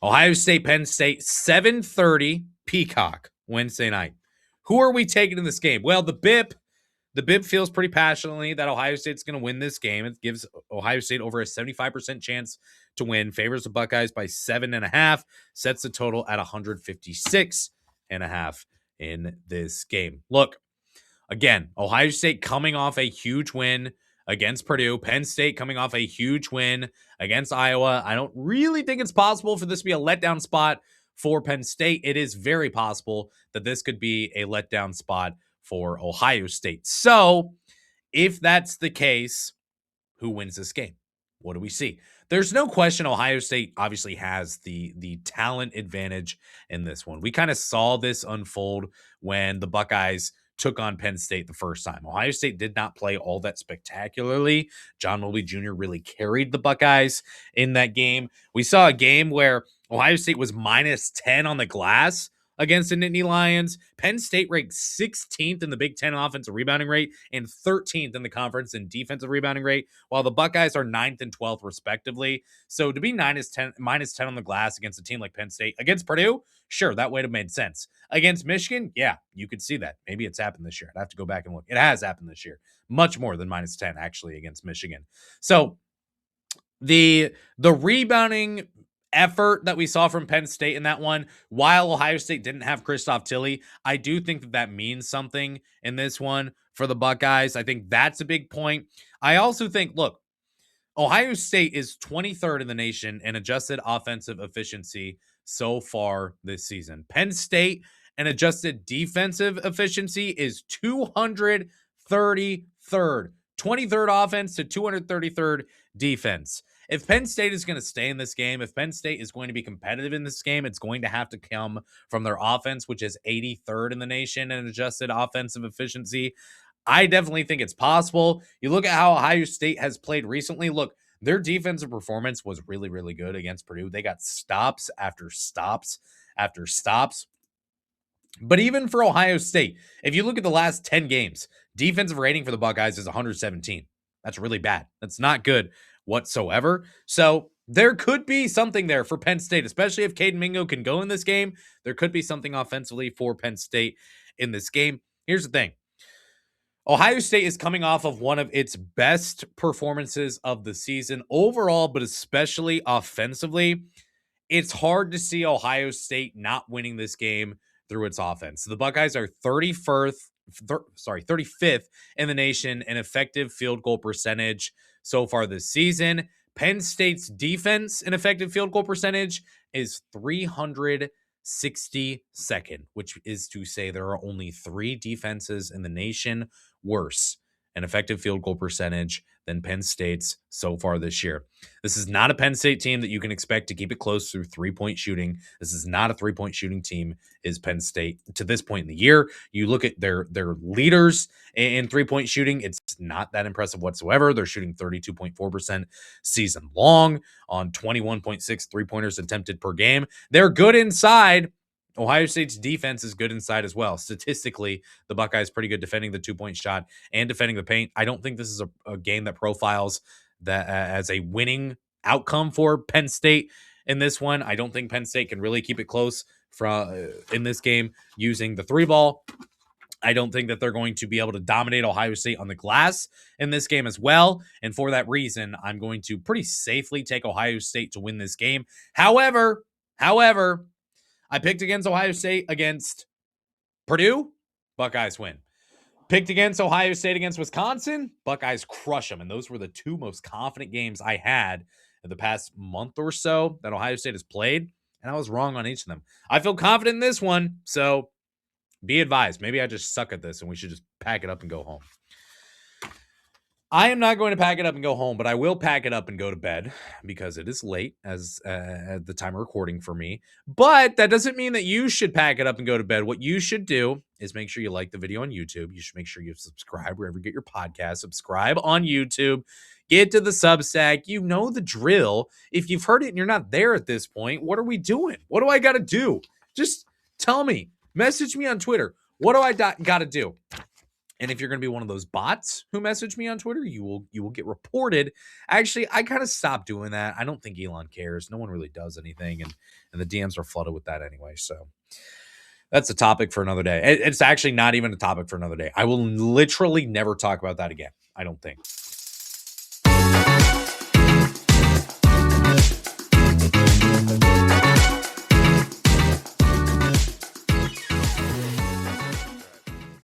Ohio State, Penn State, 7:30 Peacock Wednesday night. Who are we taking in this game? Well, the BIP feels pretty passionately that Ohio State's going to win this game. It gives Ohio State over a 75% chance to win, favors the Buckeyes by 7.5, sets the total at 156.5 in this game. Look, again, Ohio State coming off a huge win against Purdue. Penn State coming off a huge win against Iowa. I don't really think it's possible for this to be a letdown spot for Penn State. It is very possible that this could be a letdown spot for Ohio State. So, if that's the case, who wins this game? What do we see? There's no question Ohio State obviously has the talent advantage in this one. We kind of saw this unfold when the Buckeyes took on Penn State the first time. Ohio State did not play all that spectacularly. John Mobley Jr. really carried the Buckeyes in that game. We saw a game where Ohio State was minus 10 on the glass against the Nittany Lions. Penn State ranked 16th in the Big Ten offensive rebounding rate and 13th in the conference in defensive rebounding rate, while the Buckeyes are 9th and 12th respectively. So to be minus 10 on the glass against a team like Penn State, against Purdue, sure, that would have made sense. Against Michigan, yeah, you could see that. Maybe it's happened this year. I'd have to go back and look. It has happened this year. Much more than minus 10, actually, against Michigan. So the rebounding effort that we saw from Penn State in that one, while Ohio State didn't have Christoph Tilley, I do think that means something in this one for the Buckeyes. I think that's a big point. I also think, look, Ohio State is 23rd in the nation in adjusted offensive efficiency so far this season. Penn State, an adjusted defensive efficiency, is 233rd. 23rd offense to 233rd defense. If Penn State is going to stay in this game, if Penn State is going to be competitive in this game, it's going to have to come from their offense, which is 83rd in the nation in adjusted offensive efficiency. I definitely think it's possible. You look at how Ohio State has played recently. Look, their defensive performance was really, really good against Purdue. They got stops after stops after stops. But even for Ohio State, if you look at the last 10 games, defensive rating for the Buckeyes is 117. That's really bad. That's not good whatsoever. So there could be something there for Penn State, especially if Caden Mingo can go in this game. There could be something offensively for Penn State in this game. Here's the thing. Ohio State is coming off of one of its best performances of the season overall, but especially offensively. It's hard to see Ohio State not winning this game through its offense. The Buckeyes are 35th in the nation in effective field goal percentage so far this season. Penn State's defense in effective field goal percentage is 362nd, which is to say there are only 3 defenses in the nation worse in effective field goal percentage than Penn State's so far this year. This is not a Penn State team that you can expect to keep it close through three-point shooting. This is not a three-point shooting team, is Penn State to this point in the year. You look at their leaders in three-point shooting, it's not that impressive whatsoever. They're shooting 32.4% season long on 21.6 three-pointers attempted per game. They're good inside. Ohio State's defense is good inside as well. Statistically, the Buckeyes pretty good defending the two-point shot and defending the paint. I don't think this is a game that profiles that as a winning outcome for Penn State in this one. I don't think Penn State can really keep it close in this game using the 3-ball. I don't think that they're going to be able to dominate Ohio State on the glass in this game as well. And for that reason, I'm going to pretty safely take Ohio State to win this game. However, I picked against Ohio State against Purdue. Buckeyes win. Picked against Ohio State against Wisconsin. Buckeyes crush them. And those were the 2 most confident games I had in the past month or so that Ohio State has played. And I was wrong on each of them. I feel confident in this one. So be advised. Maybe I just suck at this and we should just pack it up and go home. I am not going to pack it up and go home, but I will pack it up and go to bed because it is late as at the time of recording for me. But that doesn't mean that you should pack it up and go to bed. What you should do is make sure you like the video on YouTube. You should make sure you subscribe wherever you get your podcast. Subscribe on YouTube. Get to the Substack. You know the drill. If you've heard it and you're not there at this point, what are we doing? What do I got to do? Just tell me. Message me on Twitter. What do I got to do? And if you're going to be one of those bots who message me on Twitter, you will get reported. Actually, I kind of stopped doing that. I don't think Elon cares. No one really does anything, and the DMs are flooded with that anyway. So that's a topic for another day. It's actually not even a topic for another day. I will literally never talk about that again. I don't think.